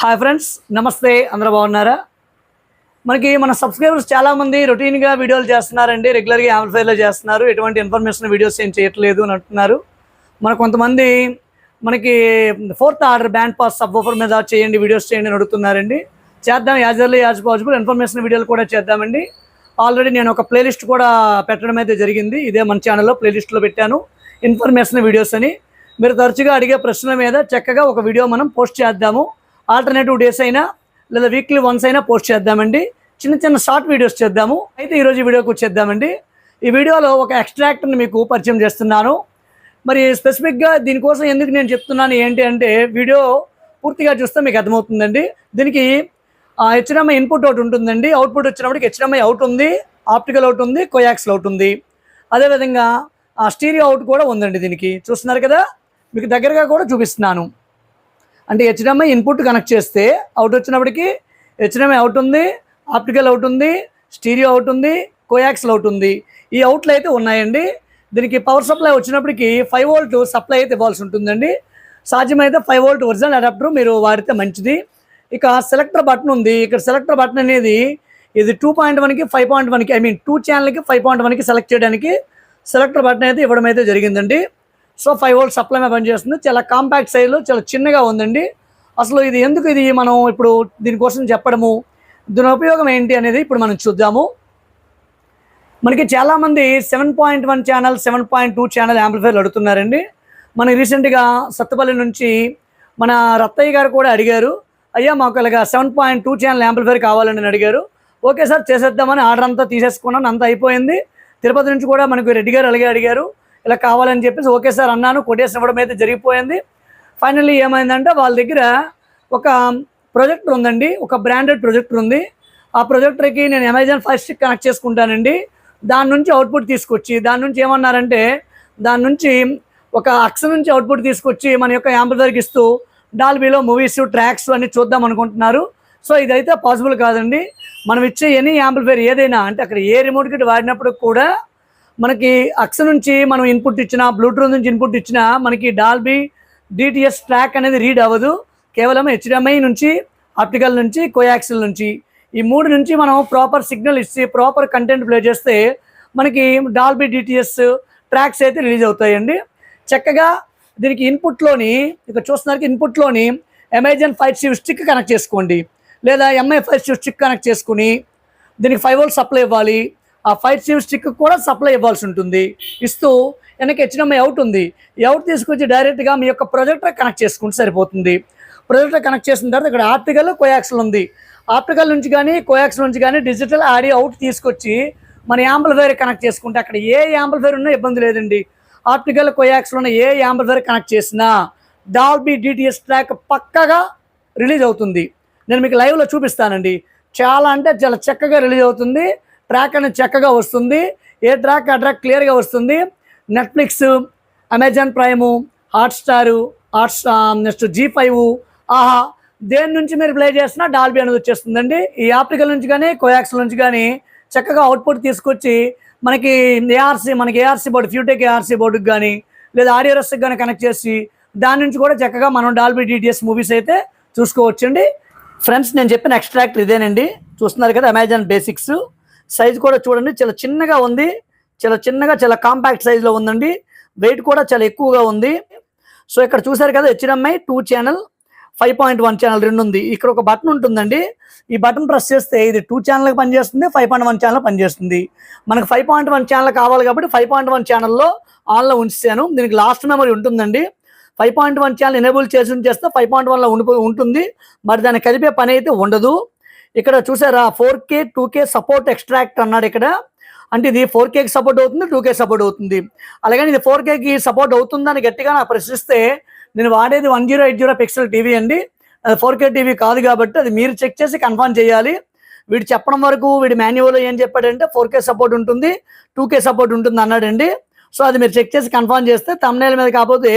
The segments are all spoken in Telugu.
హాయ్ ఫ్రెండ్స్, నమస్తే. అందరూ బాగున్నారా? మన సబ్స్క్రైబర్స్ చాలామంది రొటీన్గా వీడియోలు చేస్తున్నారండి, రెగ్యులర్గా యాంప్లిఫైర్లో చేస్తున్నారు, ఎటువంటి ఇన్ఫర్మేషన్ వీడియోస్ ఏం చేయట్లేదు అని అంటున్నారు. కొంతమంది మనకి fourth order band pass sub woofer మీద చేయండి, వీడియోస్ చేయండి అని అడుగుతున్నారండి. చేద్దాం, as early as possible information వీడియోలు కూడా చేద్దామండి. ఆల్రెడీ నేను ఒక ప్లేలిస్ట్ కూడా పెట్టడం అయితే జరిగింది. ఇదే మన ఛానల్లో ప్లేలిస్ట్లో పెట్టాను, ఇన్ఫర్మేషన్ వీడియోస్ అని. మీరు తరచుగా అడిగే ప్రశ్నల మీద చక్కగా ఒక వీడియో మనం పోస్ట్ చేద్దాము. ఆల్టర్నేటివ్ డేస్ అయినా లేదా వీక్లీ వన్స్ అయినా పోస్ట్ చేద్దామండి. చిన్న చిన్న షార్ట్ వీడియోస్ చేద్దాము. అయితే ఈరోజు వీడియోకి వచ్చేద్దామండి. ఈ వీడియోలో ఒక ఎక్స్ట్రాక్ట్ని మీకు పరిచయం చేస్తున్నాను. మరి స్పెసిఫిక్గా దీనికోసం ఎందుకు నేను చెప్తున్నాను ఏంటి అంటే, వీడియో పూర్తిగా చూస్తే మీకు అర్థమవుతుందండి. దీనికి హెచ్డిఎంఐ ఇన్పుట్ ఒకటి ఉంటుందండి. అవుట్పుట్ వచ్చినప్పటికి హెచ్డిఎంఐ అవుట్ ఉంది, ఆప్టికల్ అవుట్ ఉంది, కోయాక్సిల్ అవుట్ ఉంది. అదేవిధంగా స్టీరియో అవుట్ కూడా ఉందండి. దీనికి చూస్తున్నారు కదా, మీకు దగ్గరగా కూడా చూపిస్తున్నాను. అంటే హెచ్డిఎంఐ ఇన్పుట్ కనెక్ట్ చేస్తే అవుట్ వచ్చినప్పటికి హెచ్డిఎంఐ అవుట్ ఉంది, ఆప్టికల్ అవుట్ ఉంది, స్టీరియో అవుట్ ఉంది, కోయాక్సిల్ అవుట్ ఉంది. ఈ అవుట్లు అయితే ఉన్నాయండి. దీనికి పవర్ సప్లై వచ్చినప్పటికి 5 వోల్ట్ సప్లై అయితే ఇవ్వాల్సి ఉంటుందండి. సాధ్యమైతే 5 వోల్ట్ ఒరిజినల్ అడాప్టర్ మీరు వాడితే మంచిది. ఇక సెలెక్టర్ బటన్ ఉంది. ఇక్కడ సెలెక్టర్ బటన్ అనేది ఇది 2.1కి 5.1కి 2 ఛానల్కి 5.1కి సెలెక్ట్ చేయడానికి సెలెక్టర్ బటన్ అయితే ఇవ్వడం అయితే జరిగిందండి. సో 5 వోల్ట్ సప్లై మీద పనిచేస్తుంది. చాలా కాంపాక్ట్ సైజులో చాలా చిన్నగా ఉందండి. అసలు ఇది ఎందుకు ఇది మనం ఇప్పుడు దీనికోసం చెప్పడము, దీని ఉపయోగం ఏంటి అనేది ఇప్పుడు మనం చూద్దాము. మనకి చాలామంది 7.1 ఛానల్ 7.2 ఛానల్ యాంప్లిఫైర్లు అడుగుతున్నారండి. మనకి రీసెంట్గా సత్తుపల్లి నుంచి మన రత్తయ్య గారు కూడా అడిగారు, అయ్యా మాకు ఇలాగా 7.2 ఛానల్ యాంప్లిఫైర్ కావాలని అడిగారు. ఓకే సార్, చేసేద్దామని ఆర్డర్ అంతా తీసేసుకున్నాను, అంతా అయిపోయింది. తిరుపతి నుంచి కూడా మనకు రెడ్డి గారు అలాగే అడిగారు, ఇలా కావాలని చెప్పేసి ఓకే సార్ అన్నాను. కొటేషన్ ఇవ్వడం అయితే జరిగిపోయింది. ఫైనల్లీ ఏమైందంటే వాళ్ళ దగ్గర ఒక ప్రొజెక్టర్ ఉందండి, ఒక బ్రాండెడ్ ప్రొజెక్టర్ ఉంది. ఆ ప్రొజెక్టర్కి నేను అమెజాన్ ఫైర్ స్టిక్ కనెక్ట్ చేసుకుంటానండి. దాని నుంచి అవుట్పుట్ తీసుకొచ్చి దాని నుంచి ఏమన్నారంటే, దాని నుంచి ఒక అక్స్ నుంచి అవుట్పుట్ తీసుకొచ్చి మన యొక్క యాంప్లిఫైర్కి ఇస్తూ డాల్బీలో మూవీస్ ట్రాక్స్ అన్నీ చూద్దాం అనుకుంటున్నారు. సో ఇదైతే పాసిబుల్ కాదండి. మనం ఇచ్చే ఎనీ యాంప్లిఫైర్ ఏదైనా అంటే అక్కడ ఏ రిమోట్ కిట్ వాడినప్పుడు కూడా మనకి అక్స్ నుంచి మనం ఇన్పుట్ ఇచ్చినా, బ్లూటూత్ నుంచి ఇన్పుట్ ఇచ్చినా మనకి డాల్బీ డిటిఎస్ ట్రాక్ అనేది రీడ్ అవ్వదు. కేవలం హెచ్డిఎంఐ నుంచి, ఆప్టికల్ నుంచి, కోయాక్సిల్ నుంచి, ఈ 3 నుంచి మనం ప్రాపర్ సిగ్నల్ ఇచ్చి ప్రాపర్ కంటెంట్ ప్లే చేస్తే మనకి డాల్బీ డిటిఎస్ ట్రాక్స్ అయితే రిలీజ్ అవుతాయండి. చక్కగా దీనికి ఇన్పుట్లోని ఇక్కడ చూస్తున్నారు, ఇన్పుట్లోని అమెజాన్ ఫైర్ స్టిక్ కనెక్ట్ చేసుకోండి, లేదా ఎంఐ ఫైర్ స్టిక్ కనెక్ట్ చేసుకుని దీనికి 5 వోల్ట్ సప్లై ఇవ్వాలి. ఆ ఫైర్ స్టిక్ కూడా సప్లై ఇవ్వాల్సి ఉంటుంది. ఇస్తూ వెనక్కి హెచ్డిఎంఐ అవుట్ ఉంది, ఈ అవుట్ తీసుకొచ్చి డైరెక్ట్గా మీ యొక్క ప్రొజెక్టర్ కనెక్ట్ చేసుకుంటే సరిపోతుంది. ప్రొజెక్టర్ కనెక్ట్ చేసిన తర్వాత ఇక్కడ ఆప్టికల్, కోయాక్సిల్ ఉంది. ఆప్టికల్ నుంచి కానీ కోయాక్సిల్ నుంచి కానీ డిజిటల్ ఆడియో అవుట్ తీసుకొచ్చి మన యాంప్లిఫైర్ కనెక్ట్ చేసుకుంటే అక్కడ ఏ యాంప్లిఫైర్ ఉన్నా ఇబ్బంది లేదండి. ఆప్టికల్, కోయాక్సిల్ ఉన్న ఏ యాంప్లిఫైర్ కనెక్ట్ చేసినా డాల్బీ డిటిఎస్ ట్రాక్ పక్కగా రిలీజ్ అవుతుంది. నేను మీకు లైవ్లో చూపిస్తానండి. చాలా అంటే చాలా చక్కగా రిలీజ్ అవుతుంది. ట్రాక్ అనేది చక్కగా వస్తుంది. ఏ ట్రాక్ ఆ ట్రాక్ క్లియర్గా వస్తుంది. Netflix, Amazon Prime, Hotstar, next G5, ఆహా, దేని నుంచి మీరు ప్లే చేసినా డాల్బీ అనేది వచ్చేస్తుందండి. ఈ ఆప్టికల్ నుంచి కానీ కోయాక్సిల్ నుంచి కానీ చక్కగా అవుట్పుట్ తీసుకొచ్చి మనకి ఏఆర్సీ బోర్డు, ఫ్యూటెక్ ఏఆర్సీ బోర్డుకి కానీ లేదా ఆడియోరస్కి కానీ కనెక్ట్ చేసి దాని నుంచి కూడా చక్కగా మనం డాల్బీ డిటిఎస్ మూవీస్ అయితే చూసుకోవచ్చండి. ఫ్రెండ్స్, నేను చెప్పిన ఎక్స్ట్రాక్ట్ ఇదేనండి. చూస్తున్నారు కదా, అమెజాన్ బేసిక్స్. సైజ్ కూడా చూడండి, చాలా చిన్నగా ఉంది, చాలా చిన్నగా చాలా కాంపాక్ట్ సైజులో ఉందండి. వెయిట్ కూడా చాలా ఎక్కువగా ఉంది. సో ఇక్కడ చూసారు కదా, హెచ్డిఎంఐ 2 ఛానల్ 5.1 ఛానల్ 2 ఉంది. ఇక్కడ ఒక బటన్ ఉంటుందండి. ఈ బటన్ ప్రెస్ చేస్తే ఇది 2 ఛానల్కి పనిచేస్తుంది, 5.1 ఛానల్ పనిచేస్తుంది. మనకు 5.1 ఛానల్ కావాలి కాబట్టి 5.1 ఛానల్లో ఆన్లో ఉంచాను. దీనికి లాస్ట్ మెమరీ ఉంటుందండి. 5.1 ఛానల్ ఎనేబుల్ చేసి ఉంచేస్తే 5.1లో ఉంటుంది. మరి దాన్ని కలిపే పని అయితే ఉండదు. ఇక్కడ చూసారా, 4K 2K సపోర్ట్ ఎక్స్ట్రాక్ట్ అన్నాడు ఇక్కడ. అంటే ఇది 4Kకి సపోర్ట్ అవుతుంది, 2K సపోర్ట్ అవుతుంది. అలాగని ఇది 4Kకి సపోర్ట్ అవుతుందని గట్టిగా నాకు ప్రశ్నిస్తే, నేను వాడేది 1080 పిక్సెల్ టీవీ అండి. అది 4K టీవీ కాదు కాబట్టి అది మీరు చెక్ చేసి కన్ఫర్మ్ చేయాలి. వీడు చెప్పడం వరకు వీడి మాన్యువల్లో ఏం చెప్పాడంటే 4K సపోర్ట్ ఉంటుంది, 2K సపోర్ట్ ఉంటుంది అన్నాడండి. సో అది మీరు చెక్ చేసి కన్ఫర్మ్ చేస్తే థంబ్నెయిల్ మీద కాకపోతే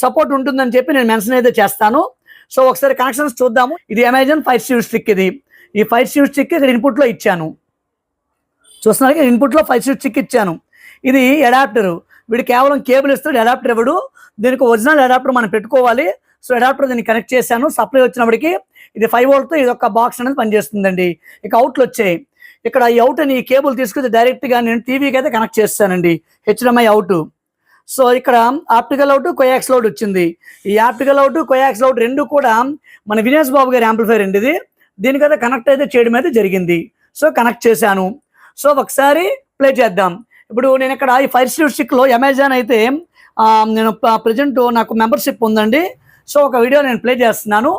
సపోర్ట్ ఉంటుందని చెప్పి నేను మెన్షన్ అయితే చేస్తాను. సో ఒకసారి కనెక్షన్స్ చూద్దాము. ఇది అమెజాన్ ఫైర్ స్టిక్. ఇది ఈ ఫైర్ స్టిక్ ఇక్కడ ఇన్పుట్లో ఇచ్చాను. చూస్తున్నారు, ఇన్పుట్లో ఫైర్ స్టిక్ ఇచ్చాను. ఇది అడాప్టర్. వీడు కేవలం కేబుల్ ఇస్తాడు, అడాప్టర్ ఇవ్వడు. దీనికి ఒరిజినల్ అడాప్టర్ మనం పెట్టుకోవాలి. సో అడాప్టర్ దీన్ని కనెక్ట్ చేశాను. సప్లై వచ్చినప్పటికి ఇది 5 వోల్ట్తో ఇది ఒక బాక్స్ అనేది పనిచేస్తుందండి. ఇక అవుట్లు వచ్చాయి. ఇక్కడ ఈ అవుట్ అని ఈ కేబుల్ తీసుకుని డైరెక్ట్గా నేను టీవీకి అయితే కనెక్ట్ చేస్తానండి. HDMI out. సో ఇక్కడ ఆప్టికల్ అవుట్, కోయాక్సిల్ అవుట్ వచ్చింది. ఈ ఆప్టికల్ అవుట్, కోయాక్సిల్ అవుట్ రెండు కూడా మన వినేష్ బాబు గారి యాంప్లిఫైర్ అండి ఇది. దీనికైతే కనెక్ట్ అయితే చేయడం అయితే జరిగింది. సో కనెక్ట్ చేశాను. సో ఒకసారి ప్లే చేద్దాం. ఇప్పుడు నేను ఇక్కడ ఈ ఫైర్ స్టిక్లో అమెజాన్ అయితే నేను ప్రజెంట్ నాకు మెంబర్షిప్ ఉందండి. సో ఒక వీడియో నేను ప్లే చేస్తున్నాను.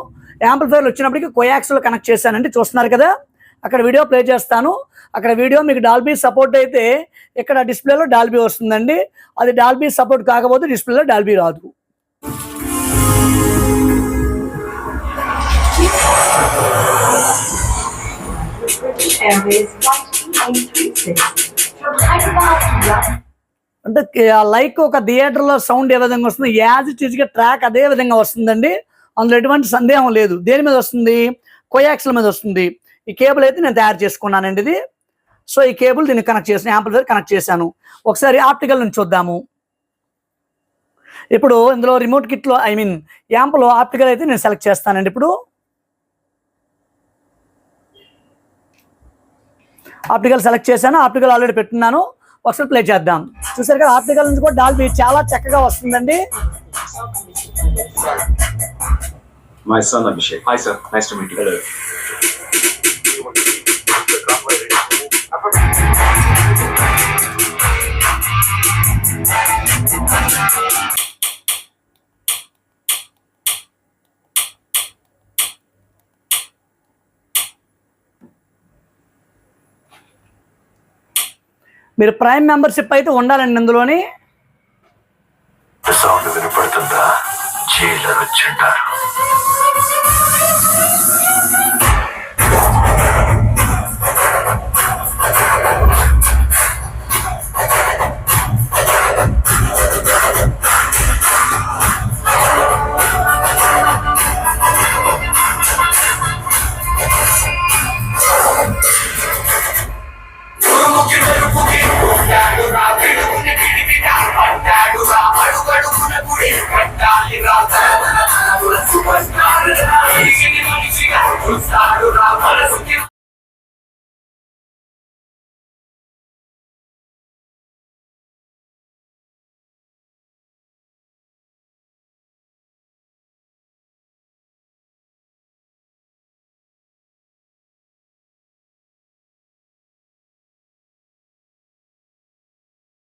యాంప్లిఫైర్లు వచ్చినప్పటికీ కోయాక్స్లో కనెక్ట్ చేశానండి. చూస్తున్నారు కదా, అక్కడ వీడియో ప్లే చేస్తాను. అక్కడ వీడియో మీకు డాల్బీ సపోర్ట్ అయితే ఇక్కడ డిస్ప్లేలో డాల్బీ వస్తుందండి. అది డాల్బీ సపోర్ట్ కాకపోతే డిస్ప్లేలో డాల్బీ రాదు. అంటే లైక్ ఒక థియేటర్లో సౌండ్ ఏ విధంగా వస్తుంది, యాజ్ ఇట్ ఈజ్గా ట్రాక్ అదే విధంగా వస్తుందండి. అందులో ఎటువంటి సందేహం లేదు. దేని మీద వస్తుంది? కోయాక్సిల్ మీద వస్తుంది. ఈ కేబుల్ అయితే నేను తయారు చేసుకున్నానండి ఇది. సో ఈ కేబుల్ దీన్ని కనెక్ట్ చేసిన యాంప్లిఫైర్ కనెక్ట్ చేశాను. ఒకసారి ఆప్టికల్ నుంచి చూద్దాము. ఇప్పుడు ఇందులో రిమోట్ కిట్లో యాంప్లో ఆప్టికల్ అయితే నేను సెలెక్ట్ చేస్తానండి. ఇప్పుడు ఆప్టికల్ సెలెక్ట్ చేశాను. ఆప్టికల్ ఆల్రెడీ పెట్టున్నాను. ఒకసారి ప్లే చేద్దాం. చూసారు కదా, ఆప్టికల్ నుంచి కూడా డాల్బీ చాలా చక్కగా వస్తుందండి. My son Abhishek. Hi sir, nice to meet you. Hello. మీరు ప్రైమ్ మెంబర్షిప్ అయితే ఉండాలండి ఇందులోని. సౌండ్ వినపడుతుందా? జైలర్ వచ్చింటారు.